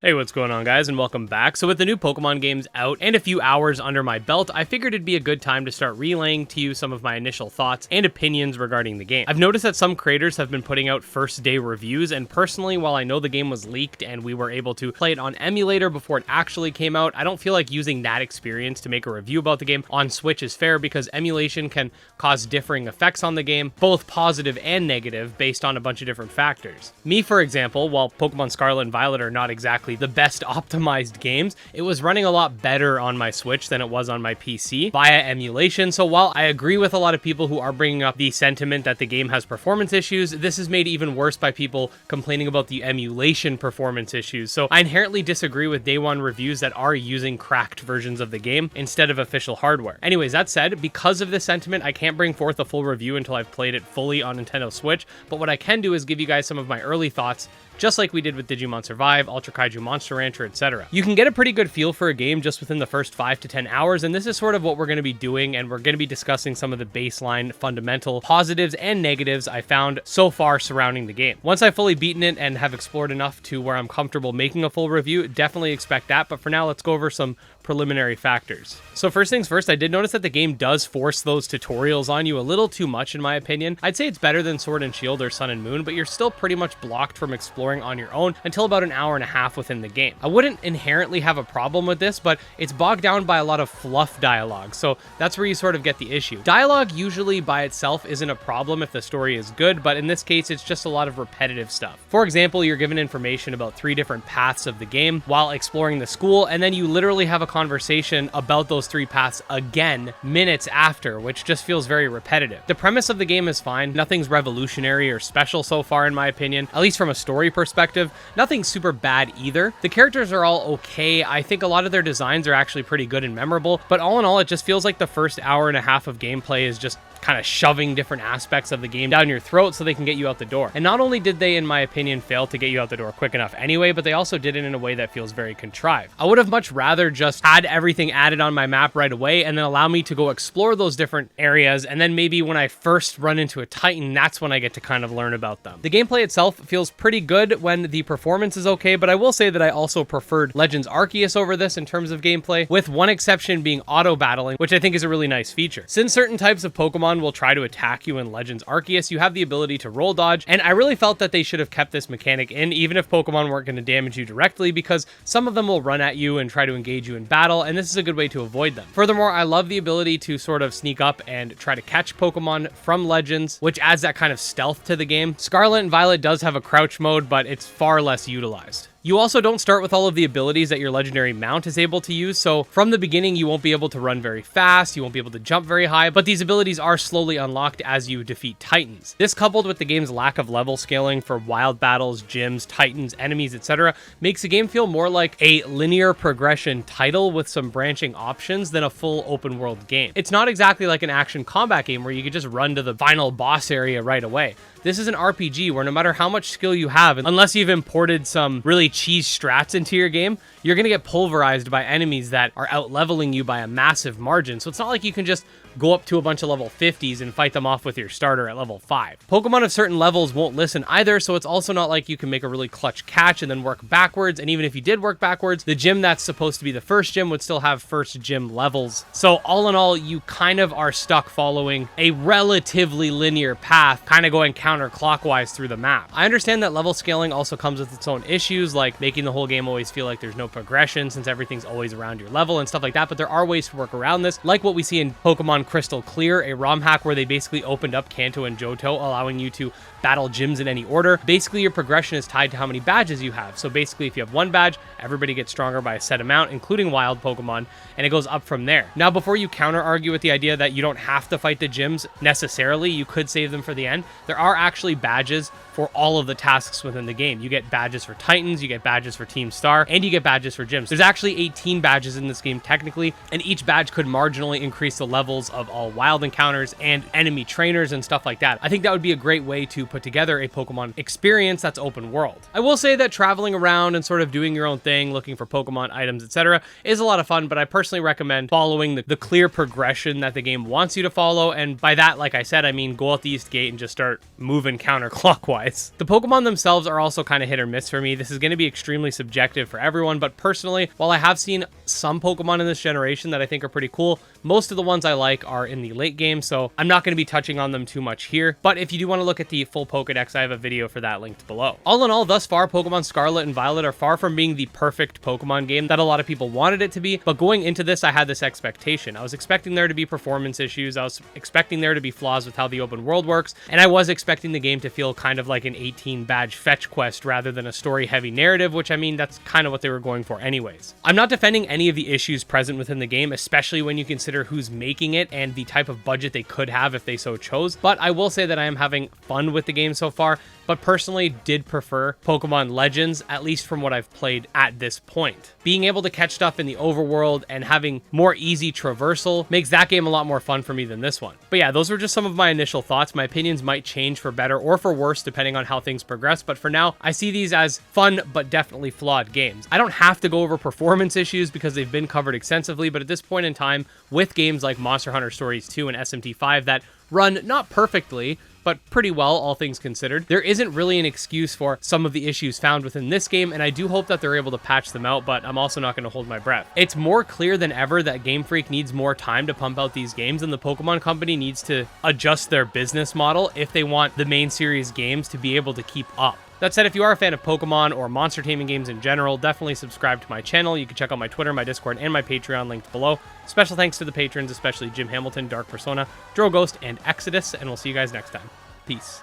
Hey, what's going on, guys, and welcome back. So with the new Pokemon games out and a few hours under my belt, I figured it'd be a good time to start relaying to you some of my initial thoughts and opinions regarding the game. I've noticed that some creators have been putting out first day reviews, and personally, while I know the game was leaked and we were able to play it on emulator before it actually came out, I don't feel like using that experience to make a review about the game on Switch is fair, because emulation can cause differing effects on the game, both positive and negative, based on a bunch of different factors. Me, for example, while Pokemon Scarlet and Violet are not exactly the best optimized games, it was running a lot better on my Switch than it was on my PC via emulation. So while I agree with a lot of people who are bringing up the sentiment that the game has performance issues, this is made even worse by people complaining about the emulation performance issues. So I inherently disagree with day one reviews that are using cracked versions of the game instead of official hardware. Anyways, that said, because of this sentiment, I can't bring forth a full review until I've played it fully on Nintendo Switch, but what I can do is give you guys some of my early thoughts, just like we did with Digimon Survive, Ultra Kaiju Monster Rancher, etc. You can get a pretty good feel for a game just within the first 5 to 10 hours, and this is sort of what we're going to be doing, and we're going to be discussing some of the baseline fundamental positives and negatives I found so far surrounding the game. Once I've fully beaten it and have explored enough to where I'm comfortable making a full review, definitely expect that, but for now, let's go over some preliminary factors. So first things first, I did notice that the game does force those tutorials on you a little too much, in my opinion. I'd say it's better than Sword and Shield or Sun and Moon, but you're still pretty much blocked from exploring on your own until about an hour and a half within the game. I wouldn't inherently have a problem with this, but it's bogged down by a lot of fluff dialogue, so that's where you sort of get the issue. Dialogue usually by itself isn't a problem if the story is good, but in this case, it's just a lot of repetitive stuff. For example, you're given information about 3 different paths of the game while exploring the school, and then you literally have a conversation about those 3 paths again minutes after, which just feels very repetitive. The premise of the game is fine. Nothing's revolutionary or special so far, in my opinion, at least from a story perspective. Nothing super bad either. The characters are all okay. I think a lot of their designs are actually pretty good and memorable, but all in all, it just feels like the first hour and a half of gameplay is just kind of shoving different aspects of the game down your throat so they can get you out the door. And not only did they, in my opinion, fail to get you out the door quick enough anyway, but they also did it in a way that feels very contrived. I would have much rather just had everything added on my map right away and then allow me to go explore those different areas, and then maybe when I first run into a Titan, that's when I get to kind of learn about them. The gameplay itself feels pretty good when the performance is okay, but I will say that I also preferred Legends Arceus over this in terms of gameplay, with one exception being auto battling, which I think is a really nice feature. Since certain types of Pokemon will try to attack you in Legends Arceus, you have the ability to roll dodge, and I really felt that they should have kept this mechanic in, even if Pokemon weren't going to damage you directly, because some of them will run at you and try to engage you in battle, and this is a good way to avoid them. Furthermore, I love the ability to sort of sneak up and try to catch Pokemon from Legends, which adds that kind of stealth to the game. Scarlet and Violet does have a crouch mode, but it's far less utilized. You also don't start with all of the abilities that your legendary mount is able to use, so from the beginning you won't be able to run very fast, you won't be able to jump very high, but these abilities are slowly unlocked as you defeat Titans. This, coupled with the game's lack of level scaling for wild battles, gyms, Titans, enemies, etc., makes the game feel more like a linear progression title with some branching options than a full open world game. It's not exactly like an action combat game where you could just run to the final boss area right away. This is an RPG where no matter how much skill you have, unless you've imported some really cheese strats into your game, you're going to get pulverized by enemies that are out-leveling you by a massive margin. So it's not like you can just go up to a bunch of level 50s and fight them off with your starter at level 5. Pokemon of certain levels won't listen either, so it's also not like you can make a really clutch catch and then work backwards, and even if you did work backwards, the gym that's supposed to be the first gym would still have first gym levels. So all in all, you kind of are stuck following a relatively linear path, kind of going counterclockwise through the map. I understand that level scaling also comes with its own issues, like making the whole game always feel like there's no progression since everything's always around your level and stuff like that, but there are ways to work around this, like what we see in Pokemon Crystal Clear, a ROM hack where they basically opened up Kanto and Johto, allowing you to battle gyms in any order. Basically, your progression is tied to how many badges you have. So basically, if you have 1 badge, everybody gets stronger by a set amount, including wild Pokemon, and it goes up from there. Now, before you counter-argue with the idea that you don't have to fight the gyms necessarily, you could save them for the end, there are actually badges for all of the tasks within the game. You get badges for Titans, you get badges for Team Star, and you get badges for gyms. There's actually 18 badges in this game technically, and each badge could marginally increase the levels of all wild encounters and enemy trainers and stuff like that. I think that would be a great way to put together a Pokemon experience that's open world. I will say that traveling around and sort of doing your own thing, looking for Pokemon items, etc., is a lot of fun, but I personally recommend following the clear progression that the game wants you to follow, and by that, like I said, I mean go out the east gate and just start moving counterclockwise. The Pokemon themselves are also kind of hit or miss for me. This is going to be extremely subjective for everyone, but personally, while I have seen some Pokemon in this generation that I think are pretty cool, most of the ones I like are in the late game, so I'm not going to be touching on them too much here. But if you do want to look at the full Pokedex, I have a video for that linked below. All in all, thus far, Pokemon Scarlet and Violet are far from being the perfect Pokemon game that a lot of people wanted it to be, but going into this, I had this expectation. I was expecting there to be performance issues, I was expecting there to be flaws with how the open world works, and I was expecting the game to feel kind of like an 18-badge fetch quest rather than a story-heavy narrative, which I mean, that's kind of what they were going for anyways. I'm not defending any of the issues present within the game, especially when you consider who's making it and the type of budget they could have if they so chose, but I will say that I am having fun with the game so far, but personally did prefer Pokemon Legends, at least from what I've played at this point. Being able to catch stuff in the overworld and having more easy traversal makes that game a lot more fun for me than this one. But yeah, those were just some of my initial thoughts. My opinions might change for better or for worse depending on how things progress, but for now, I see these as fun but definitely flawed games. I don't have to go over performance issues because they've been covered extensively, but at this point in time, with games like Monster Hunter Stories 2 and SMT5 that run not perfectly, but pretty well, all things considered, there isn't really an excuse for some of the issues found within this game, and I do hope that they're able to patch them out, but I'm also not going to hold my breath. It's more clear than ever that Game Freak needs more time to pump out these games, and the Pokemon Company needs to adjust their business model if they want the main series games to be able to keep up. That said, if you are a fan of Pokemon or monster taming games in general, definitely subscribe to my channel. You can check out my Twitter, my Discord, and my Patreon linked below. Special thanks to the patrons, especially Jim Hamilton, Dark Persona, Droghost, and Exodus, and we'll see you guys next time. Peace.